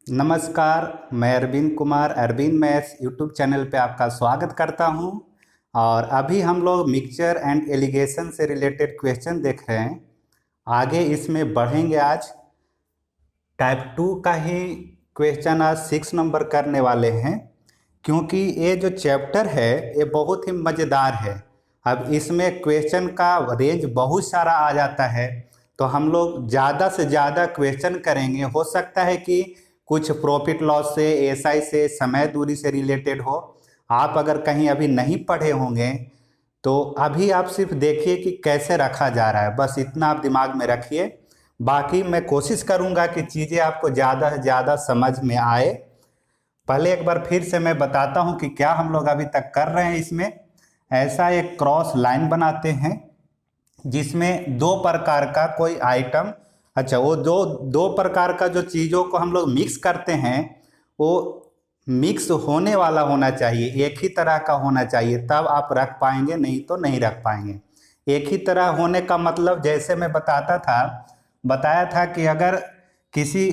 नमस्कार। मैं Arvind Kumar Arvind maths YouTube channel पे आपका स्वागत करता हूं। और अभी हम लोग मिक्सचर एंड एलिगेशन से रिलेटेड क्वेश्चन देख रहे हैं। आगे इसमें बढ़ेंगे। आज टाइप 2 का ही क्वेश्चन आज 6 नंबर करने वाले हैं, क्योंकि ये जो चैप्टर है ये बहुत ही मज़ेदार है। अब इसमें क्वेश्चन का रेंज बहुत सारा आ जाता है, तो हम लोग ज़्यादा से ज़्यादा क्वेश्चन करेंगे। हो सकता है कि कुछ प्रॉफिट लॉस से, एसआई से, समय दूरी से रिलेटेड हो। आप अगर कहीं अभी नहीं पढ़े होंगे तो अभी आप सिर्फ देखिए कि कैसे रखा जा रहा है, बस इतना आप दिमाग में रखिए। बाकी मैं कोशिश करूंगा कि चीज़ें आपको ज़्यादा से ज़्यादा समझ में आए। पहले एक बार फिर से मैं बताता हूं कि क्या हम लोग अभी तक कर रहे हैं। इसमें ऐसा एक क्रॉस लाइन बनाते हैं जिसमें दो प्रकार का कोई आइटम, अच्छा वो दो प्रकार का जो चीज़ों को हम लोग मिक्स करते हैं वो मिक्स होने वाला होना चाहिए, एक ही तरह का होना चाहिए, तब आप रख पाएंगे, नहीं तो नहीं रख पाएंगे। एक ही तरह होने का मतलब जैसे मैं बताया था कि अगर किसी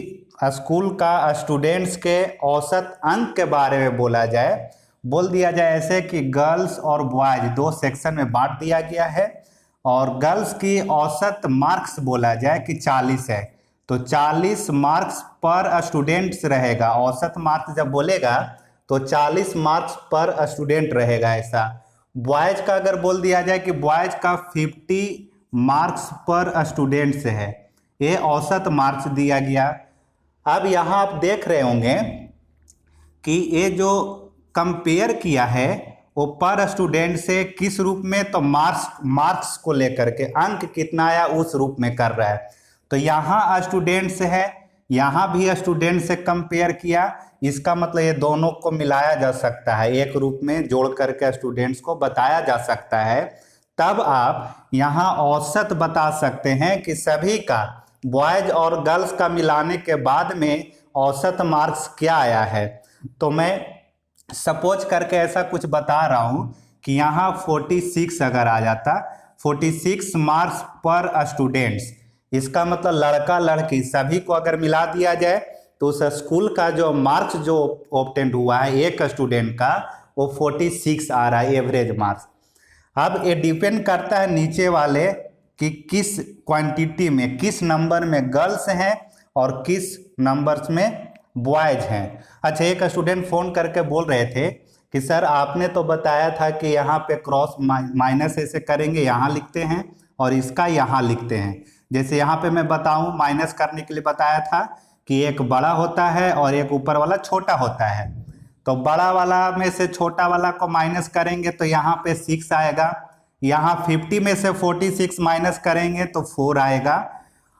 स्कूल का स्टूडेंट्स के औसत अंक के बारे में बोल दिया जाए ऐसे कि गर्ल्स और बॉयज दो सेक्शन में बांट दिया गया है, और गर्ल्स की औसत मार्क्स बोला जाए कि 40 है, तो 40 मार्क्स पर स्टूडेंट्स रहेगा। औसत मार्क्स जब बोलेगा तो 40 मार्क्स पर स्टूडेंट रहेगा। ऐसा बॉयज का अगर बोल दिया जाए कि बॉयज का 50 मार्क्स पर स्टूडेंट्स है, ये औसत मार्क्स दिया गया। अब यहाँ आप देख रहे होंगे कि ये जो कंपेयर किया है वो पर स्टूडेंट से किस रूप में, तो मार्क्स को लेकर के अंक कितना आया उस रूप में कर रहा है। तो यहाँ स्टूडेंट से है, यहाँ भी स्टूडेंट से कंपेयर किया, इसका मतलब ये दोनों को मिलाया जा सकता है, एक रूप में जोड़ करके स्टूडेंट्स को बताया जा सकता है। तब आप यहाँ औसत बता सकते हैं कि सभी का, बॉयज और गर्ल्स का मिलाने के बाद में औसत मार्क्स क्या आया है। तो मैं सपोज करके ऐसा कुछ बता रहा हूं कि यहाँ 46 अगर आ जाता, 46 मार्क्स पर स्टूडेंट्स, इसका मतलब लड़का लड़की सभी को अगर मिला दिया जाए तो उस स्कूल का जो मार्क्स जो ऑब्टेंड हुआ है एक स्टूडेंट का, वो 46 आ रहा है एवरेज मार्क्स। अब ये डिपेंड करता है नीचे वाले कि किस क्वांटिटी में, किस नंबर में गर्ल्स हैं और किस नंबर्स में बॉयज हैं। अच्छा, एक स्टूडेंट फ़ोन करके बोल रहे थे कि सर आपने तो बताया था कि यहाँ पे क्रॉस माइनस ऐसे करेंगे, यहाँ लिखते हैं और इसका यहाँ लिखते हैं। जैसे यहाँ पे मैं बताऊँ, माइनस करने के लिए बताया था कि एक बड़ा होता है और एक ऊपर वाला छोटा होता है। तो बड़ा वाला में से छोटा वाला को माइनस करेंगे तो यहाँ पे 6 आएगा। यहाँ 50 में से 46 माइनस करेंगे तो 4 आएगा।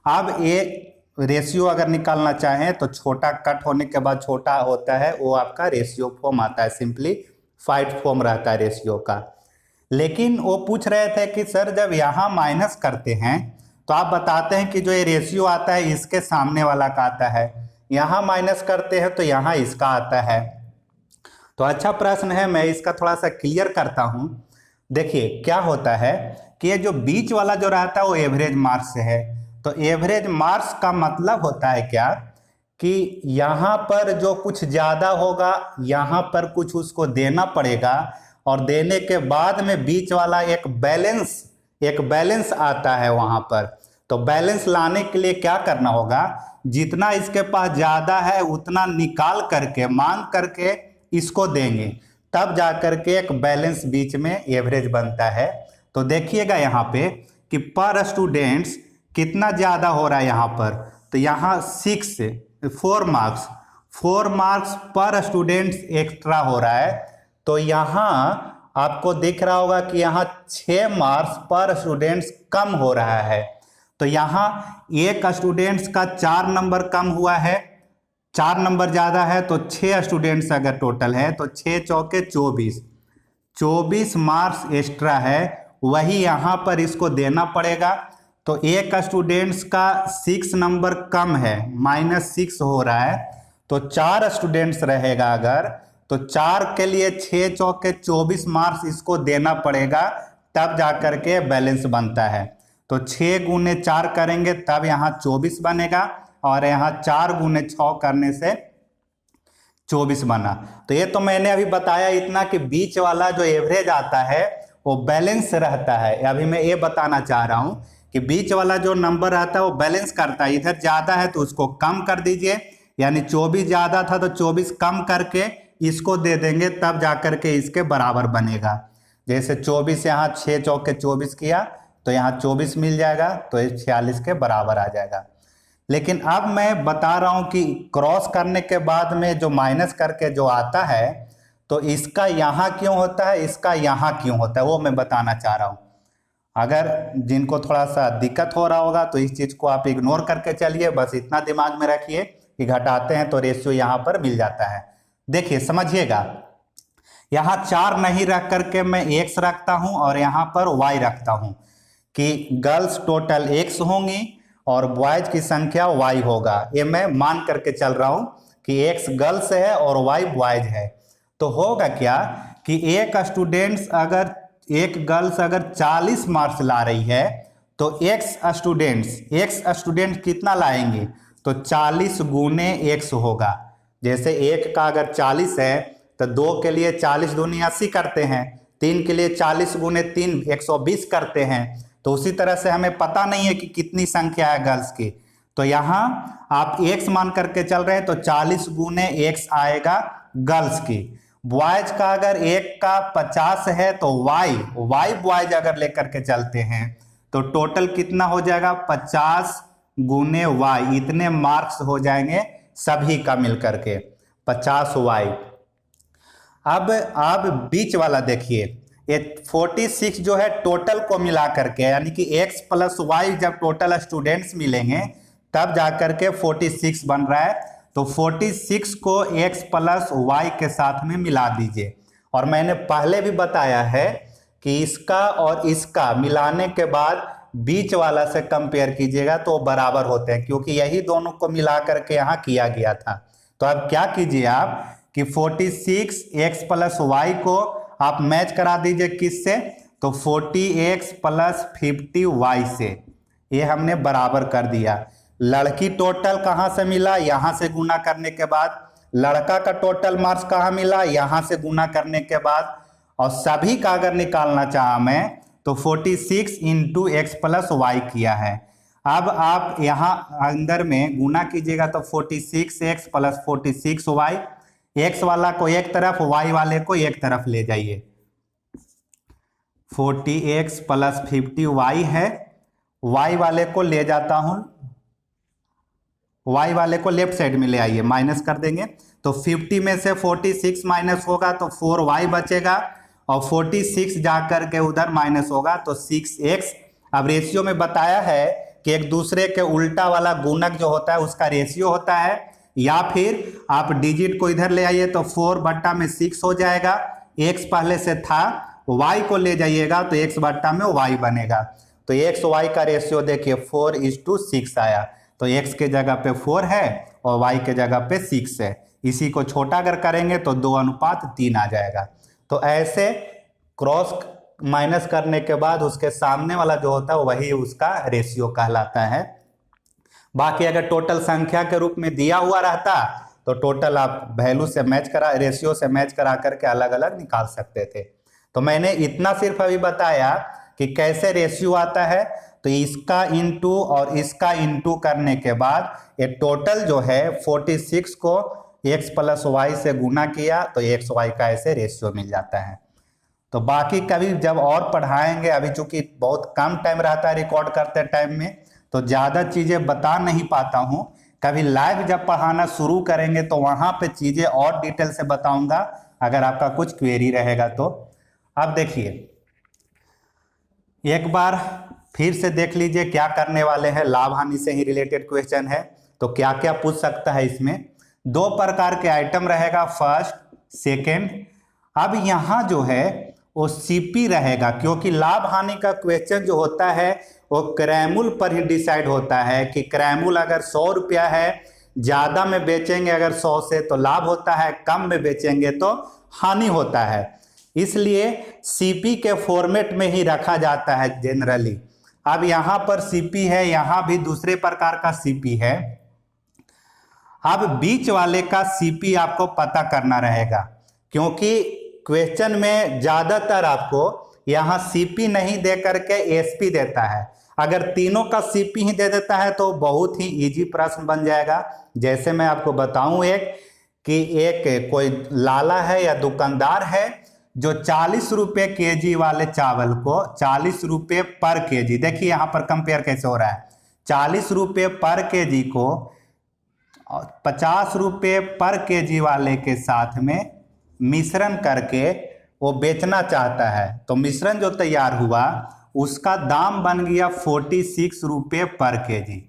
अब ये रेशियो अगर निकालना चाहें तो छोटा कट होने के बाद छोटा होता है, वो आपका रेशियो फॉर्म आता है, सिंपलीफाइड फॉर्म रहता है रेशियो का। लेकिन वो पूछ रहे थे कि सर जब यहाँ माइनस करते हैं तो आप बताते हैं कि जो ये रेशियो आता है इसके सामने वाला का आता है, यहाँ माइनस करते हैं तो यहाँ इसका आता है। तो अच्छा प्रश्न है, मैं इसका थोड़ा सा क्लियर करता हूँ। देखिए क्या होता है कि ये जो बीच वाला जो रहता है वो एवरेज मार्क्स है। तो एवरेज मार्क्स का मतलब होता है क्या कि यहाँ पर जो कुछ ज़्यादा होगा यहाँ पर कुछ उसको देना पड़ेगा, और देने के बाद में बीच वाला एक बैलेंस आता है वहाँ पर। तो बैलेंस लाने के लिए क्या करना होगा, जितना इसके पास ज़्यादा है उतना निकाल करके मांग करके इसको देंगे, तब जा करके एक बैलेंस बीच में एवरेज बनता है। तो देखिएगा यहाँ पे कि पर स्टूडेंट्स कितना ज़्यादा हो रहा है यहाँ पर, तो यहाँ 4 मार्क्स पर स्टूडेंट्स एक्स्ट्रा हो रहा है। तो यहाँ आपको दिख रहा होगा कि यहाँ 6 मार्क्स पर स्टूडेंट्स कम हो रहा है। तो यहाँ एक स्टूडेंट्स का 4 नंबर कम हुआ है, 4 नंबर ज़्यादा है, तो 6 स्टूडेंट्स अगर टोटल है तो 6 चौके 24 मार्क्स एक्स्ट्रा है, वही यहाँ पर इसको देना पड़ेगा। तो एक स्टूडेंट्स का 6 नंबर कम है, -6 हो रहा है, तो 4 स्टूडेंट्स रहेगा अगर, तो 4 के लिए 6 चौके 24 मार्क्स इसको देना पड़ेगा, तब जा करके बैलेंस बनता है। तो 6 × 4 करेंगे तब यहाँ 24 बनेगा, और यहाँ 4 × 6 करने से 24 बना। तो ये तो मैंने अभी बताया इतना कि बीच वाला जो एवरेज आता है वो बैलेंस रहता है। अभी मैं ये बताना चाह रहा हूँ कि बीच वाला जो नंबर आता है वो बैलेंस करता है। इधर ज़्यादा है तो उसको कम कर दीजिए, यानी 24 ज़्यादा था तो 24 कम करके इसको दे देंगे, तब जा करके इसके बराबर बनेगा। जैसे 24 यहाँ 6 चौके 24 किया तो यहाँ 24 मिल जाएगा, तो ये 46 के बराबर आ जाएगा। लेकिन अब मैं बता रहा हूँ कि क्रॉस करने के बाद में जो माइनस करके जो आता है तो इसका यहाँ क्यों होता है, इसका यहाँ क्यों होता है, वो मैं बताना चाह रहा हूँ। अगर जिनको थोड़ा सा दिक्कत हो रहा होगा तो इस चीज़ को आप इग्नोर करके चलिए, बस इतना दिमाग में रखिए कि घटाते हैं तो रेशियो यहाँ पर मिल जाता है। देखिए समझिएगा, यहाँ 4 नहीं रख करके मैं x रखता हूँ और यहाँ पर y रखता हूँ कि गर्ल्स टोटल x होंगी और बॉयज की संख्या y होगा। ये मैं मान करके चल रहा हूँ कि x गर्ल्स है और y बॉयज है। तो होगा क्या कि एक गर्ल्स अगर 40 मार्क्स ला रही है तो x स्टूडेंट्स कितना लाएंगे, तो 40 गुने x होगा। जैसे एक का अगर 40 है तो 2 के लिए 40 दूनी 80 करते हैं, 3 के लिए 40 गुने 3 120 करते हैं। तो उसी तरह से हमें पता नहीं है कि कितनी संख्या है गर्ल्स की, तो यहाँ आप x मान करके चल रहे हैं तो 40 गुने x आएगा गर्ल्स की। बॉयज का अगर एक का 50 है तो y बॉयज अगर लेकर के चलते हैं तो टोटल कितना हो जाएगा, 50 गुने y, इतने मार्क्स हो जाएंगे सभी का मिलकर के 50y। अब आप बीच वाला देखिए, ये 46 जो है टोटल को मिला करके, यानी कि x प्लस y जब टोटल स्टूडेंट्स मिलेंगे तब जाकर के 46 बन रहा है। तो 46 को x प्लस y के साथ में मिला दीजिए। और मैंने पहले भी बताया है कि इसका और इसका मिलाने के बाद बीच वाला से कंपेयर कीजिएगा तो बराबर होते हैं, क्योंकि यही दोनों को मिला करके यहाँ किया गया था। तो अब क्या कीजिए आप कि 46 x प्लस y को आप मैच करा दीजिए किससे, तो 40x प्लस 50y से। ये हमने बराबर कर दिया। लड़की टोटल कहाँ से मिला, यहाँ से गुना करने के बाद। लड़का का टोटल मार्क्स कहाँ मिला, यहाँ से गुना करने के बाद। और सभी का अगर निकालना चाहा मैं तो 46 इंटू एक्स प्लस वाई किया है। अब आप यहाँ अंदर में गुना कीजिएगा तो 46x प्लस 46y, x वाला को एक तरफ y वाले को एक तरफ ले जाइए। 40x प्लस 50y है, y वाले को ले जाता हूं, y वाले को लेफ्ट साइड में ले आइए, माइनस कर देंगे तो 50 में से 46 माइनस होगा तो 4y बचेगा और 46 जाकर के उधर माइनस होगा तो 6x। अब रेशियो में बताया है कि एक दूसरे के उल्टा वाला गुणक जो होता है उसका रेशियो होता है, या फिर आप डिजिट को इधर ले आइए तो 4/6 हो जाएगा। x पहले से था, y को ले जाइएगा तो x/y बनेगा। तो x y का रेशियो देखिए 4:6 आया। तो x के जगह पे 4 है और y के जगह पे 6 है। इसी को छोटा अगर करेंगे तो 2:3 आ जाएगा। तो ऐसे क्रॉस माइनस करने के बाद उसके सामने वाला जो होता है वही उसका रेशियो कहलाता है। बाकी अगर टोटल संख्या के रूप में दिया हुआ रहता तो टोटल आप वैल्यू से मैच करा, रेशियो से मैच करा करके अलग अलग निकाल सकते थे। तो मैंने इतना सिर्फ अभी बताया कि कैसे रेशियो आता है। तो इसका इंटू और इसका इंटू करने के बाद ये टोटल जो है 46 को x प्लस वाई से गुना किया तो x y का ऐसे रेशियो मिल जाता है। तो बाकी कभी जब और पढ़ाएंगे, अभी चूंकि बहुत कम टाइम रहता है रिकॉर्ड करते टाइम में तो ज़्यादा चीज़ें बता नहीं पाता हूँ। कभी लाइव जब पढ़ाना शुरू करेंगे तो वहाँ पे चीज़ें और डिटेल से बताऊँगा, अगर आपका कुछ क्वेरी रहेगा तो। अब देखिए एक बार फिर से देख लीजिए क्या करने वाले हैं। लाभ हानि से ही रिलेटेड क्वेश्चन है तो क्या क्या पूछ सकता है इसमें। 2 प्रकार के आइटम रहेगा, फर्स्ट सेकेंड। अब यहाँ जो है वो सीपी रहेगा, क्योंकि लाभ हानि का क्वेश्चन जो होता है वो क्रैमुल पर ही डिसाइड होता है कि क्रैमुल अगर 100 रुपया है, ज़्यादा में बेचेंगे अगर 100 से तो लाभ होता है, कम में बेचेंगे तो हानि होता है। इसलिए सीपी के फॉर्मेट में ही रखा जाता है जनरली। अब यहाँ पर सीपी है, यहाँ भी दूसरे प्रकार का सीपी है। अब बीच वाले का सीपी आपको पता करना रहेगा, क्योंकि क्वेश्चन में ज़्यादातर आपको यहाँ सीपी नहीं दे करके एसपी देता है। अगर तीनों का सीपी ही दे देता है तो बहुत ही इजी प्रश्न बन जाएगा। जैसे मैं आपको बताऊं एक कोई लाला है या दुकानदार है जो 40 रुपये केजी वाले चावल को 40 रुपये पर केजी, देखिए यहाँ पर कंपेयर कैसे हो रहा है, 40 रुपये पर केजी को 50 रुपये पर केजी वाले के साथ में मिश्रण करके वो बेचना चाहता है। तो मिश्रण जो तैयार हुआ उसका दाम बन गया 46 रुपये पर केजी।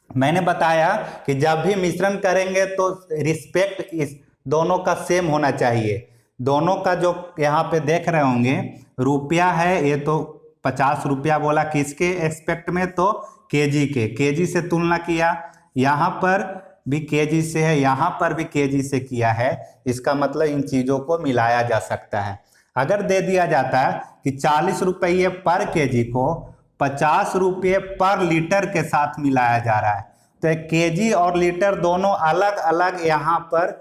मैंने बताया कि जब भी मिश्रण करेंगे तो रिस्पेक्ट इस दोनों का सेम होना चाहिए। दोनों का जो यहाँ पे देख रहे होंगे रुपया है, ये तो 50 रुपया बोला किसके एक्सपेक्ट में, तो केजी के, केजी से तुलना किया, यहाँ पर भी केजी से है, यहाँ पर भी केजी से किया है। इसका मतलब इन चीज़ों को मिलाया जा सकता है। अगर दे दिया जाता है कि 40 रुपये पर केजी को 50 रुपये पर लीटर के साथ मिलाया जा रहा है, तो केजी और लीटर दोनों अलग अलग यहाँ पर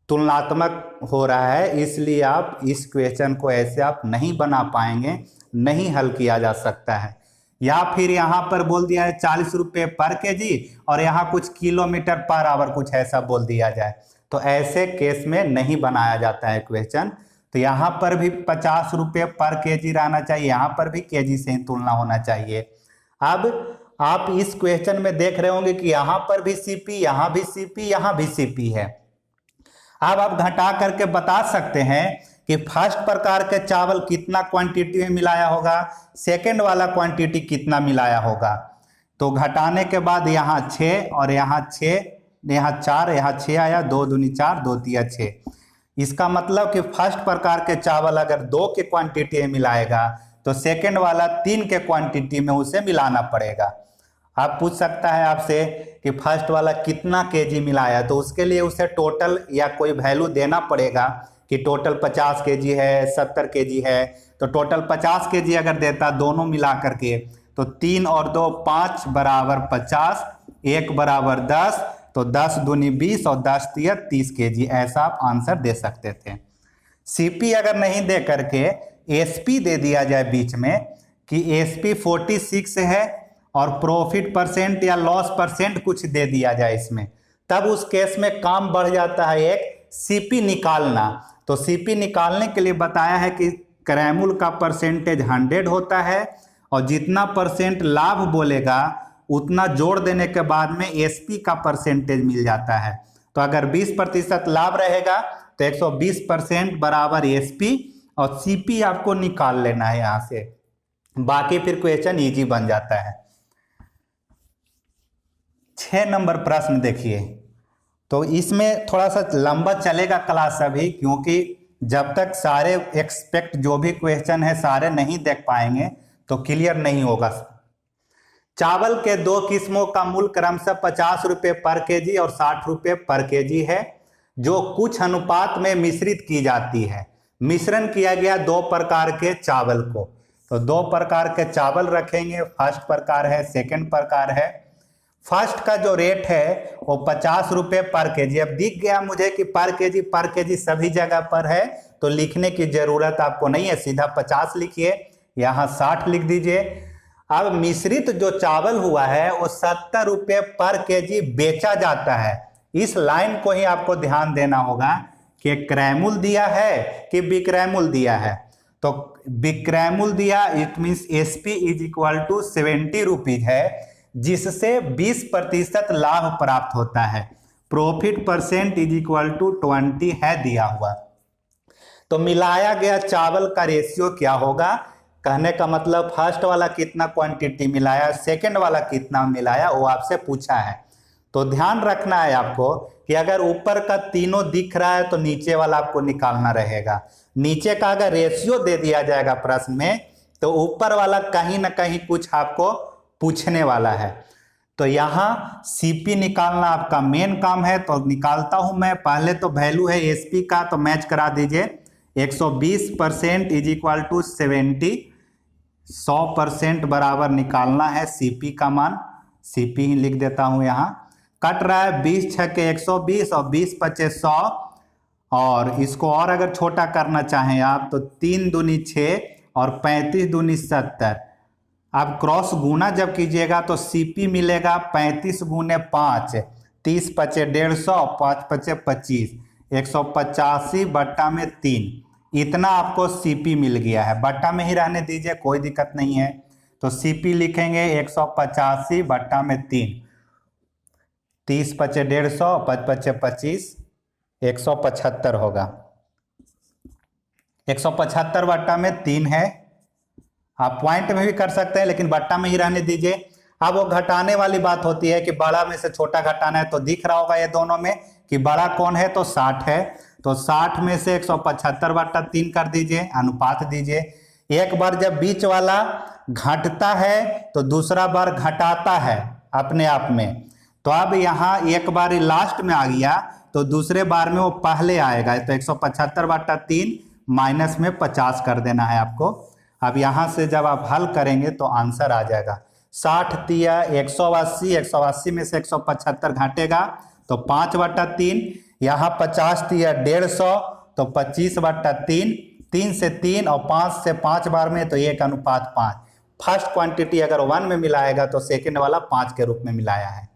तुलनात्मक हो रहा है, इसलिए आप इस क्वेश्चन को ऐसे आप नहीं बना पाएंगे, नहीं हल किया जा सकता है। या फिर यहाँ पर बोल दिया है 40 रुपये पर केजी और यहाँ कुछ किलोमीटर पर आवर कुछ ऐसा बोल दिया जाए, तो ऐसे केस में नहीं बनाया जाता है क्वेश्चन। तो यहाँ पर भी 50 रुपये पर केजी रहना चाहिए, यहाँ पर भी केजी से ही तुलना होना चाहिए। अब आप इस क्वेश्चन में देख रहे होंगे कि यहाँ पर भी सीपी, यहाँ भी सीपी, यहाँ भी सीपी है। अब आप घटा करके बता सकते हैं कि फर्स्ट प्रकार के चावल कितना क्वांटिटी में मिलाया होगा, सेकंड वाला क्वांटिटी कितना मिलाया होगा। तो घटाने के बाद यहाँ 6 और यहाँ 6, यहाँ 4, यहाँ 6 आया, 2 दूनी 4, 2 तिया 6। इसका मतलब कि फर्स्ट प्रकार के चावल अगर 2 के क्वांटिटी में मिलाएगा तो सेकंड वाला 3 के क्वांटिटी में उसे मिलाना पड़ेगा। आप पूछ सकता है आपसे कि फर्स्ट वाला कितना केजी मिलाया, तो उसके लिए उसे टोटल या कोई वैल्यू देना पड़ेगा कि टोटल 50 केजी है, 70 केजी है। तो टोटल 50 केजी अगर देता दोनों मिला करके, तो 3 और 2 5 बराबर 50, 1 बराबर 10, तो 10 दूनी 20 और 10 तिया 30 केजी, ऐसा आप आंसर दे सकते थे। सीपी अगर नहीं दे करके एसपी दे दिया जाए बीच में कि एसपी 46 है और प्रॉफिट परसेंट या लॉस परसेंट कुछ दे दिया जाए इसमें, तब उस केस में काम बढ़ जाता है एक सीपी निकालना। तो सीपी निकालने के लिए बताया है कि क्रैमुल का परसेंटेज 100 होता है और जितना परसेंट लाभ बोलेगा उतना जोड़ देने के बाद में एसपी का परसेंटेज मिल जाता है। तो अगर 20% लाभ रहेगा तो 120% बराबर एसपी और सीपी आपको निकाल लेना है यहाँ से, बाकी फिर क्वेश्चन इजी बन जाता है। 6 नंबर प्रश्न देखिए, तो इसमें थोड़ा सा लंबा चलेगा क्लास अभी, क्योंकि जब तक सारे एक्सपेक्ट जो भी क्वेश्चन है सारे नहीं देख पाएंगे तो क्लियर नहीं होगा। चावल के 2 किस्मों का मूल्य क्रमशः 50 रुपये पर केजी और 60 रुपये पर केजी है, जो कुछ अनुपात में मिश्रित की जाती है। मिश्रण किया गया 2 प्रकार के चावल को, तो 2 प्रकार के चावल रखेंगे, फर्स्ट प्रकार है, सेकंड प्रकार है। फर्स्ट का जो रेट है वो 50 रुपये पर केजी। अब दिख गया मुझे कि पर केजी सभी जगह पर है, तो लिखने की जरूरत आपको नहीं है, सीधा 50 लिखिए, यहाँ 60 लिख दीजिए। अब मिश्रित जो चावल हुआ है वो 70 रुपये पर केजी बेचा जाता है। इस लाइन को ही आपको ध्यान देना होगा कि क्रैमुल दिया है कि विक्रैमुल दिया है। तो विक्रैमुल दिया, it means SP is equal to 70 rupees है, जिससे 20% लाभ प्राप्त होता है। Profit percent is equal to 20 है दिया हुआ। तो मिलाया गया चावल का रेशियो क्या होगा, कहने का मतलब फर्स्ट वाला कितना क्वांटिटी मिलाया, सेकंड वाला कितना मिलाया, वो आपसे पूछा है। तो ध्यान रखना है आपको कि अगर ऊपर का तीनों दिख रहा है तो नीचे वाला आपको निकालना रहेगा। नीचे का अगर रेशियो दे दिया जाएगा प्रश्न में तो ऊपर वाला कहीं ना कहीं कुछ आपको पूछने वाला है। तो यहाँ सीपी निकालना आपका मेन काम है, तो निकालता हूं मैं। पहले तो वैल्यू है एसपी का, तो मैच करा दीजिए। 120% इज इक्वल टू 70, 100% बराबर निकालना है सीपी का मान, सीपी ही लिख देता हूं यहाँ। कट रहा है 20 छक्के 120 और 20 पचे 100। और इसको और अगर छोटा करना चाहें आप तो 3 दूनी 6 और 35 दूनी 70। अब क्रॉस गुना जब कीजिएगा तो सीपी मिलेगा 35 गुने 5, 30 पचे 150, 5 पचे 25, 185 बट्टा में 3। इतना आपको सीपी मिल गया है। बट्टा में ही रहने दीजिए, कोई दिक्कत नहीं है। तो सीपी लिखेंगे 185 बट्टा में 3, 30 पचे 150, 5 पचे 25, 175 होगा। 175 बट्टा में 3 है। आप पॉइंट में भी कर सकते हैं लेकिन बट्टा में ही रहने दीजिए। अब वो घटाने वाली बात होती है कि बड़ा में से छोटा घटाना है। तो दिख रहा होगा ये दोनों में कि बड़ा कौन है, तो 60 है। तो 60 में से 175 बट्टा 3 कर दीजिए, अनुपात दीजिए। एक बार जब बीच वाला घटता है तो दूसरा बार घटाता है अपने आप में। तो अब यहाँ एक बार लास्ट में आ गया तो दूसरे बार में वो पहले आएगा। तो 175 बट्टा 3 माइनस में 50 कर देना है आपको। अब यहाँ से जब आप हल करेंगे तो आंसर आ जाएगा 60 तिया 180, 180 में से 175 घटेगा तो 5 बट्टा 3, यहाँ 50 तिया 150 तो 25 बट्टा 3, 3 से 3 और 5 से 5 बार में तो 1:5। फर्स्ट क्वांटिटी अगर 1 में मिलाएगा तो सेकंड वाला 5 के रूप में मिलाया है।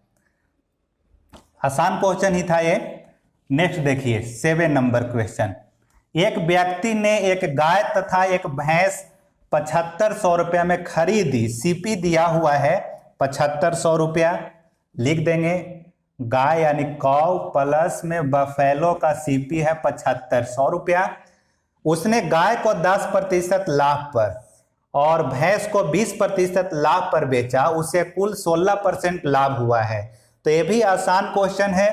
आसान क्वेश्चन ही था ये। नेक्स्ट देखिए 7 नंबर क्वेश्चन। एक व्यक्ति ने एक गाय तथा एक भैंस 7500 रुपया में खरीदी। सीपी दिया हुआ है 7500 रुपया। लिख देंगे गाय यानी कौ प्लस में बफेलो का सीपी है 7500 रुपया। उसने गाय को 10% लाभ पर और भैंस को 20% लाभ पर बेचा, उसे कुल 16% लाभ हुआ है। तो ये भी आसान क्वेश्चन है।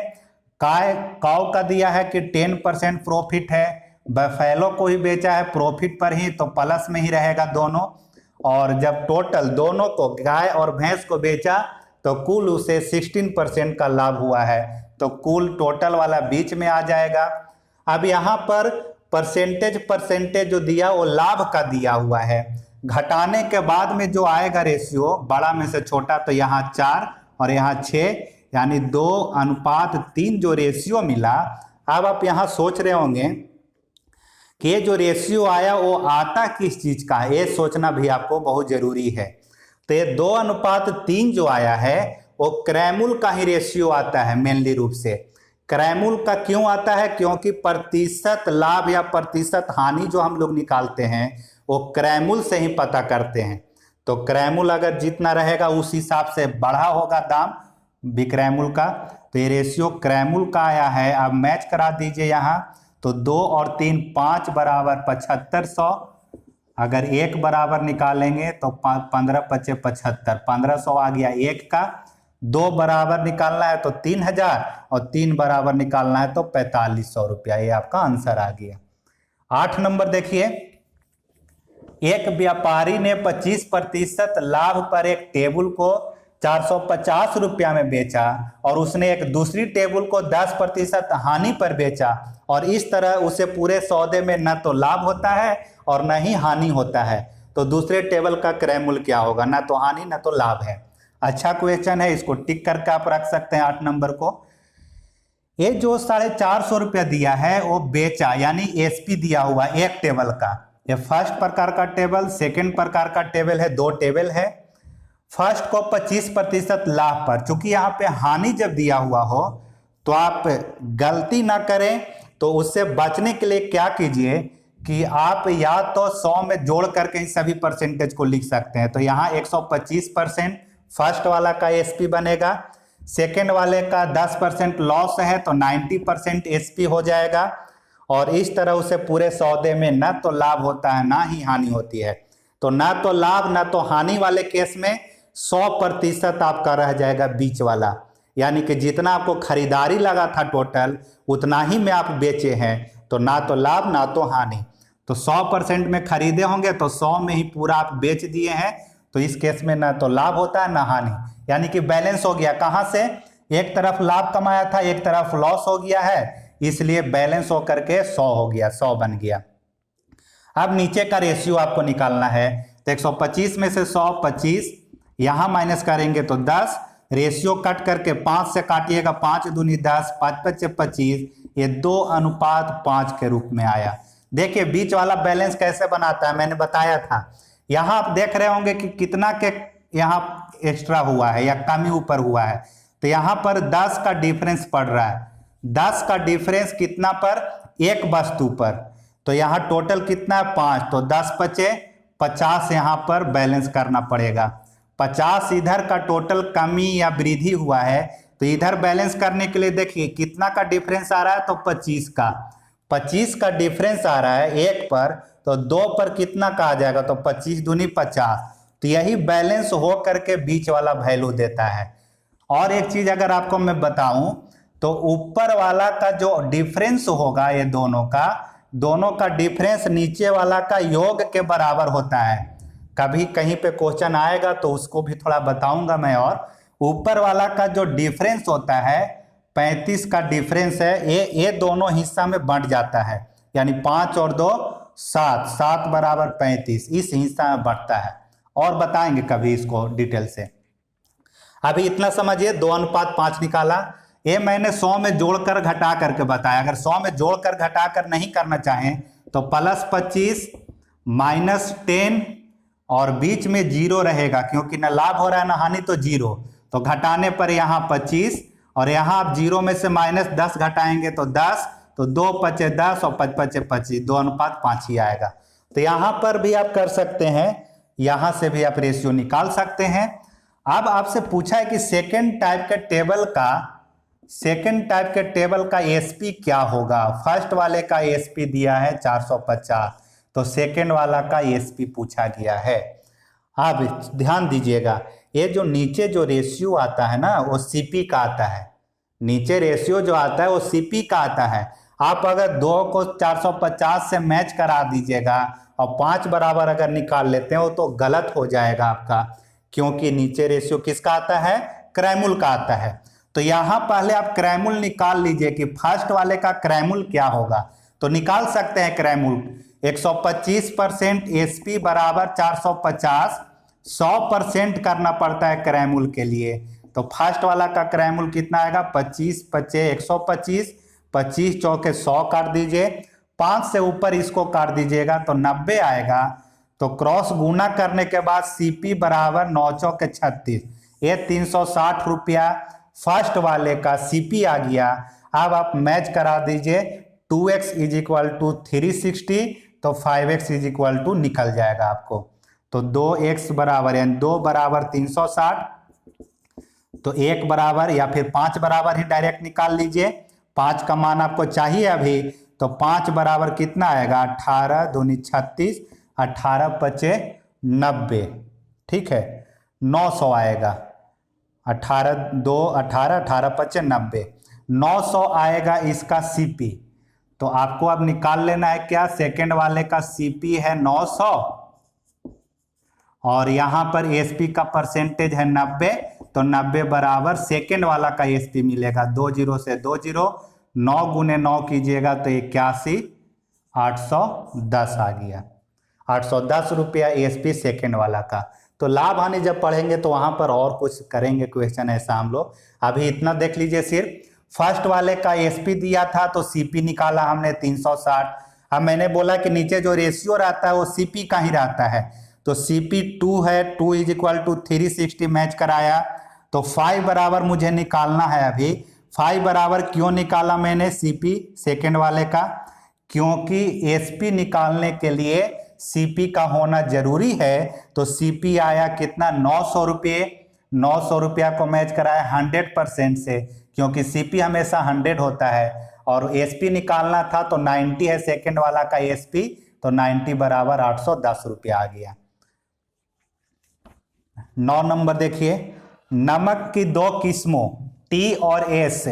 गाय कौ का दिया है कि 10% प्रॉफिट है, बफेलो को ही बेचा है प्रॉफिट पर ही, तो प्लस में ही रहेगा दोनों। और जब टोटल दोनों को गाय और भैंस को बेचा तो कुल उसे 16% का लाभ हुआ है। तो कुल टोटल वाला बीच में आ जाएगा। अब यहाँ पर परसेंटेज जो दिया वो लाभ का दिया हुआ है। घटाने के बाद में जो आएगा रेशियो बड़ा में से छोटा, तो यहाँ 4 और यहाँ 6 यानी 2:3 जो रेशियो मिला। अब आप यहाँ सोच रहे होंगे कि ये जो रेशियो आया वो आता किस चीज का है, ये सोचना भी आपको बहुत जरूरी है। तो ये 2:3 जो आया है वो क्रैमुल का ही रेशियो आता है मेनली रूप से। क्रैमुल का क्यों आता है? क्योंकि प्रतिशत लाभ या प्रतिशत हानि जो हम लोग निकालते हैं वो क्रैमुल से ही पता करते हैं। तो क्रैमुल अगर जितना रहेगा उस हिसाब से बढ़ा होगा दाम विक्रैमुल का। तो ये रेशियो क्रैमुल का आया है। अब मैच करा दीजिए यहाँ, तो 2 और 3 5 बराबर 7500। अगर 1 बराबर निकालेंगे तो 15 पचे 75, 1500 आ गया 1 का। 2 बराबर निकालना है तो 3000 और 3 बराबर निकालना है तो 4500 रुपया। ये आपका आंसर आ गया। 8 नंबर देखिए। एक व्यापारी ने 25% लाभ पर एक टेबल को 450 रुपया में बेचा और उसने एक दूसरी टेबल को 10% हानि पर बेचा, और इस तरह उसे पूरे सौदे में न तो लाभ होता है और न ही हानि होता है। तो दूसरे टेबल का क्रय क्या होगा? ना तो हानि ना तो लाभ है। अच्छा क्वेश्चन है, इसको टिक करके आप रख सकते हैं 8 नंबर को। ये जो 450 रुपया दिया है वो बेचा यानी एसपी दिया हुआ एक टेबल का। ये फर्स्ट प्रकार का टेबल, सेकंड प्रकार का टेबल है, 2 टेबल है। फर्स्ट को 25% लाभ पर, चूंकि यहाँ पे हानि जब दिया हुआ हो तो आप गलती ना करें, तो उससे बचने के लिए क्या कीजिए कि आप या तो 100 में जोड़ करके इन सभी परसेंटेज को लिख सकते हैं। तो यहाँ 125% फर्स्ट वाला का एसपी बनेगा, सेकेंड वाले का 10% लॉस है तो 90% एसपी हो जाएगा। और इस तरह उसे पूरे सौदे में ना तो लाभ होता है ना ही हानि होती है। तो ना तो लाभ ना तो हानि वाले केस में 100% आपका रह जाएगा बीच वाला, यानी कि जितना आपको खरीदारी लगा था टोटल उतना ही में आप बेचे हैं। तो ना तो लाभ ना तो हानि। तो 100% में खरीदे होंगे तो 100 में ही पूरा आप बेच दिए हैं, तो इस केस में ना तो लाभ होता है ना हानि, यानी कि बैलेंस हो गया। कहाँ से? एक तरफ लाभ कमाया था एक तरफ लॉस हो गया है, इसलिए बैलेंस होकर के 100 हो गया, 100 बन गया। अब नीचे का रेशियो आपको निकालना है। तो 125 में से 100 25, यहाँ माइनस करेंगे तो 10, रेशियो कट करके 5 से काटिएगा, 5 दूनी 10, 5 पच्चे 25, ये 2:5 के रूप में आया। देखिए बीच वाला बैलेंस कैसे बनाता है, मैंने बताया था। यहाँ आप देख रहे होंगे कि कितना के यहाँ एक्स्ट्रा हुआ है या कमी ऊपर हुआ है, तो यहाँ पर 10 का डिफरेंस पड़ रहा है। 10 का डिफरेंस कितना पर, एक वस्तु पर, तो यहाँ टोटल कितना है 5, तो 10 पचे 50 यहाँ पर बैलेंस करना पड़ेगा। 50 इधर का टोटल कमी या वृद्धि हुआ है, तो इधर बैलेंस करने के लिए देखिए कितना का डिफरेंस आ रहा है, तो 25 का डिफरेंस आ रहा है एक पर, तो 2 पर कितना का आ जाएगा, तो 25 दूनी 50। तो यही बैलेंस हो करके बीच वाला वैल्यू देता है। और एक चीज अगर आपको मैं बताऊं, तो ऊपर वाला का जो डिफरेंस होगा ये दोनों का डिफरेंस नीचे वाला का योग के बराबर होता है। कभी कहीं पे क्वेश्चन आएगा तो उसको भी थोड़ा बताऊंगा मैं। और ऊपर वाला का जो डिफरेंस होता है 35 का डिफरेंस है, ये दोनों हिस्सा में बंट जाता है, यानी 5 और 2 7, 7 बराबर 35 इस हिस्सा में बढ़ता है। और बताएंगे कभी इसको डिटेल से। अभी इतना समझिए, 2:5 निकाला। ये मैंने 100 में जोड़कर घटा करके बताया। अगर 100 में जोड़कर घटाकर नहीं करना चाहें तो +25 -10 और बीच में 0 रहेगा, क्योंकि ना लाभ हो रहा है ना हानि, तो 0। तो घटाने पर यहाँ 25 और यहाँ आप 0 में से -10 घटाएंगे तो 10, तो 2 पचे 10 और 5 पचे 25, 2:5 ही आएगा। तो यहाँ पर भी आप कर सकते हैं, यहाँ से भी आप रेशियो निकाल सकते हैं। अब आपसे पूछा है कि सेकेंड टाइप के टेबल का एसपी क्या होगा। फर्स्ट वाले का एसपी दिया है 450, तो सेकेंड वाला का एसपी पूछा गया है। अब ध्यान दीजिएगा, ये जो नीचे जो रेशियो आता है ना वो सीपी का आता है। नीचे रेशियो जो आता है वो सीपी का आता है। आप अगर 2 को 450 से मैच करा दीजिएगा और 5 बराबर अगर निकाल लेते हो तो गलत हो जाएगा आपका, क्योंकि नीचे रेशियो किसका आता है, क्रैमूल का आता है। तो यहाँ पहले आप क्रैमूल निकाल लीजिए कि फर्स्ट वाले का क्रैमूल क्या होगा। तो निकाल सकते हैं क्रैमूल, 125% एसपी बराबर 450, 100% करना पड़ता है क्रैमूल के लिए। तो फर्स्ट वाला का क्रैमूल कितना आएगा, 25 पचे 125, 25 चौके 100 काट दीजिए, 5 से ऊपर इसको काट दीजिएगा तो 90 आएगा। तो क्रॉस गुना करने के बाद सीपी बराबर 9 चौके 36, ये 360 रुपया फर्स्ट वाले का सीपी आ गया। अब आप मैच करा दीजिए, 2x = 360, तो 5x = निकल जाएगा आपको। तो 2x बराबर यानी 2 बराबर 360, तो 1 बराबर या फिर 5 बराबर ही डायरेक्ट निकाल लीजिए। 5 का मान आपको चाहिए अभी, तो 5 बराबर कितना आएगा, 18 दूनी 36, 18 पचे 90, ठीक है, 900 आएगा। 18 2 18, 18 पचे 90, 900 आएगा इसका सीपी। तो आपको अब निकाल लेना है क्या, सेकेंड वाले का सीपी है 900 और यहाँ पर एसपी का परसेंटेज है 90, तो 90 बराबर सेकेंड वाला का एसपी मिलेगा। 2 0 से 2 0, 9 × 9 कीजिएगा तो 81, 810 आ गया। 810 रुपया एसपी सेकेंड वाला का। तो लाभ हानि जब पढ़ेंगे तो वहां पर और कुछ करेंगे क्वेश्चन ऐसा हम लोग। अभी इतना देख लीजिए, सिर्फ फर्स्ट वाले का एसपी दिया था तो सीपी निकाला हमने 360। अब मैंने बोला कि नीचे जो रेशियो रहता है वो सीपी का ही रहता है, तो सीपी 2 है, 2 = 360 मैच कराया। तो 5 बराबर मुझे निकालना है। अभी 5 बराबर क्यों निकाला मैंने सीपी सेकेंड वाले का, क्योंकि एसपी निकालने के लिए सीपी का होना जरूरी है। तो सीपी आया कितना, 900 रुपये। 900 रुपया को मैच कराया 100% से, क्योंकि सीपी हमेशा 100 होता है और एसपी निकालना था तो 90 है सेकेंड वाला का एसपी, तो 90 बराबर 810 रुपया आ गया। 9 नंबर देखिए, नमक की 2 किस्मों टी और एस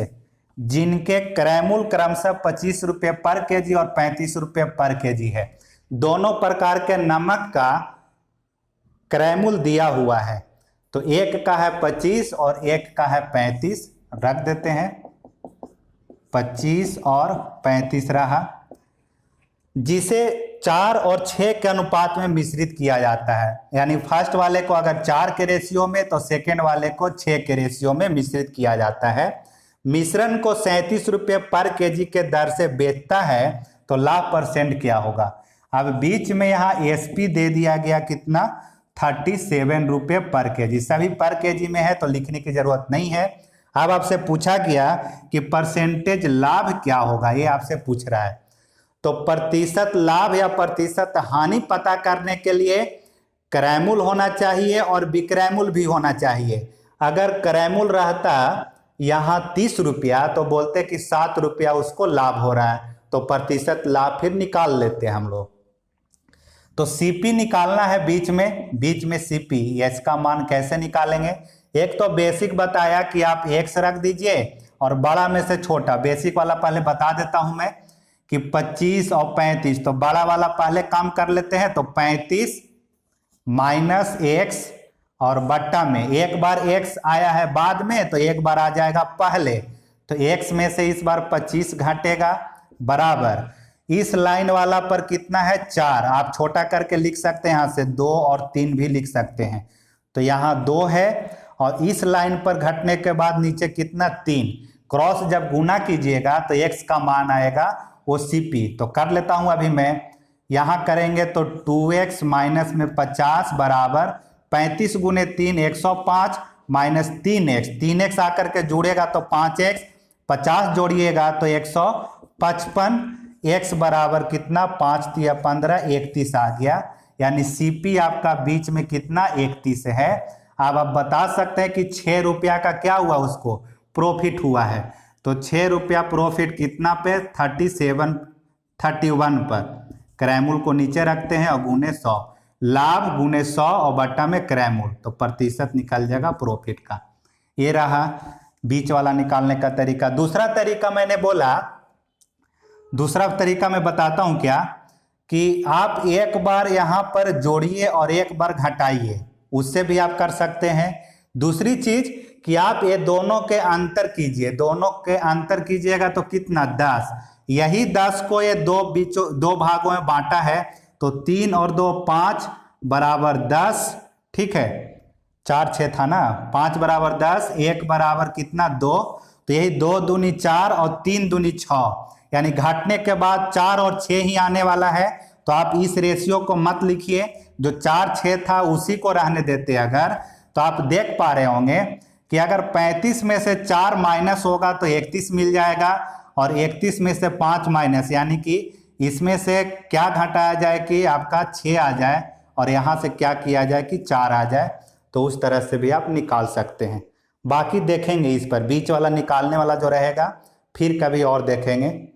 जिनके क्रैमूल क्रमशः 25 रुपये पर केजी और 35 रुपये पर केजी है। दोनों प्रकार के नमक का क्रैमूल दिया हुआ है, तो एक का है 25 और एक का है 35, रख देते हैं 25 और 35 रहा। जिसे 4 और 6 के अनुपात में मिश्रित किया जाता है। यानी फर्स्ट वाले को अगर 4 के रेशियो में तो सेकेंड वाले को 6 के रेशियो में मिश्रित किया जाता है। मिश्रण को 37 रुपये पर केजी के दर से बेचता है तो लाभ परसेंट क्या होगा। अब बीच में यहाँ एसपी दे दिया गया कितना, 37 रुपये पर केजी। सभी पर केजी में है तो लिखने की जरूरत नहीं है। अब आपसे पूछा गया कि परसेंटेज लाभ क्या होगा, ये आपसे पूछ रहा है। तो प्रतिशत लाभ या प्रतिशत हानि पता करने के लिए क्रयमूल होना चाहिए और विक्रयमूल भी होना चाहिए। अगर क्रयमूल रहता यहाँ 30 रुपया तो बोलते कि 7 रुपया उसको लाभ हो रहा है, तो प्रतिशत लाभ फिर निकाल लेते हैं हम लोग। तो सीपी निकालना है बीच में सीपी, इसका मान कैसे निकालेंगे। एक तो बेसिक बताया कि आप x रख दीजिए और बड़ा में से छोटा। बेसिक वाला पहले बता देता हूं मैं कि 25 और 35, तो बड़ा वाला पहले काम कर लेते हैं। तो 35 माइनस x और बट्टा में एक बार x आया है बाद में तो एक बार आ जाएगा पहले, तो x में से इस बार 25 घटेगा बराबर इस लाइन वाला पर कितना है 4। आप छोटा करके लिख सकते हैं, यहाँ से 2 और 3 भी लिख सकते हैं। तो यहाँ 2 है और इस लाइन पर घटने के बाद नीचे कितना 3। क्रॉस जब गुना कीजिएगा तो x का मान आएगा वो सीपी। तो कर लेता हूं अभी मैं, यहाँ करेंगे तो 2x माइनस में 50 बराबर 35 गुने 3 105 माइनस 3x। 3x आकर के जुड़ेगा तो 5x, 50 जोड़िएगा तो 155, x बराबर कितना 5 तिया 15, 31 आ गया। यानी सीपी आपका बीच में कितना 31 है। अब आप बता सकते हैं कि 6 रुपया का क्या हुआ, उसको प्रॉफिट हुआ है। तो 6 रुपया प्रॉफिट कितना पे 31 पर। क्रयमूल को नीचे रखते हैं और गुने 100, लाभ गुने 100 और बट्टा में क्रयमूल, तो प्रतिशत निकल जाएगा प्रॉफिट का। ये रहा बीच वाला निकालने का तरीका। दूसरा तरीका मैंने बोला, दूसरा तरीका मैं बताता हूं क्या, कि आप एक बार यहाँ पर जोड़िए और एक बार घटाइए, उससे भी आप कर सकते हैं। दूसरी चीज कि आप ये दोनों के अंतर कीजिए, दोनों के अंतर कीजिएगा तो कितना 10। यही 10 को ये दो भागों में बांटा है, तो 3 और 2 5 बराबर 10। ठीक है, 4 6 था ना, 5 बराबर 10, 1 बराबर कितना 2। तो यही 2 दूनी 4 और 3 दूनी 6, यानी घटने के बाद 4 और 6 ही आने वाला है। तो आप इस रेशियो को मत लिखिए, जो 4 6 था उसी को रहने देते। अगर तो आप देख पा रहे होंगे कि अगर 35 में से 4 माइनस होगा तो 31 मिल जाएगा, और 31 में से 5 माइनस, यानी कि इसमें से क्या घटाया जाए कि आपका 6 आ जाए, और यहाँ से क्या किया जाए कि 4 आ जाए। तो उस तरह से भी आप निकाल सकते हैं। बाकी देखेंगे इस पर, बीच वाला निकालने वाला जो रहेगा फिर कभी और देखेंगे।